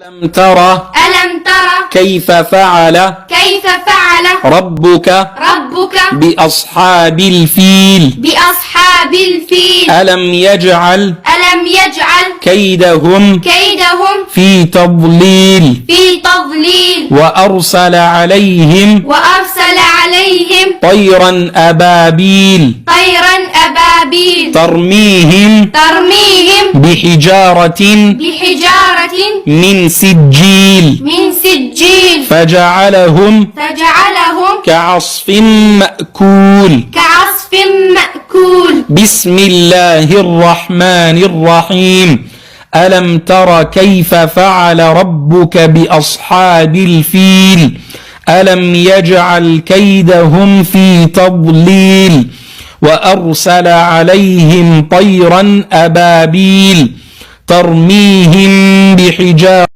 ألم تر كيف فعل ربك بأصحاب الفيل ألم يجعل كيدهم في تضليل وأرسل عليهم طيرا أبابيل ترميهم بحجارة من سجيل فجعلهم كعصف مأكول بسم الله الرحمن الرحيم ألم تر كيف فعل ربك بأصحاب الفيل ألم يجعل كيدهم في تضليل وأرسل عليهم طيرا أبابيل ترميهم بحجارة